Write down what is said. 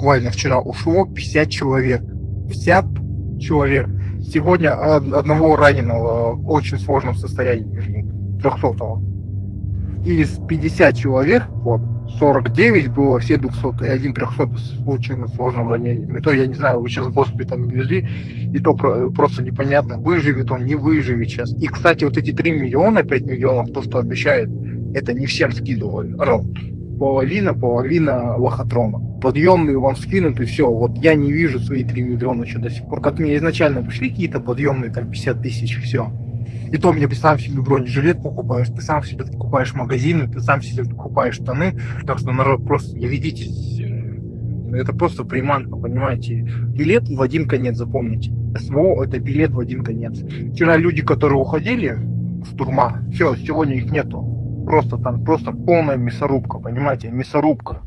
буквально вчера ушло 50 человек. 50 человек. Сегодня одного раненого в очень сложном состоянии, 300-го. Из 50 человек, вот, 49 было, все 200, и один 300 с очень сложным ранением. И то, я не знаю, вы сейчас в госпиталь везли, и то просто непонятно, выживет он, не выживет сейчас. И, кстати, вот эти 3 миллиона, 5 миллионов, то, что обещают, это не всем скидывали. Половина лохотрона. Подъемные вам скинут, и все. Вот я не вижу свои 3 миллиона еще до сих пор. Как мне изначально пришли какие-то подъемные, там, 50 тысяч, все. И то мне ты сам себе бронежилет покупаешь, ты сам себе покупаешь магазины, ты сам себе покупаешь штаны. Так что, народ, просто не ведитесь. Это просто приманка, понимаете. Билет в один конец, запомните. СВО — это билет в один конец. Вчера люди, которые уходили с турма, все, сегодня их нету. Просто там, просто полная мясорубка, понимаете, мясорубка.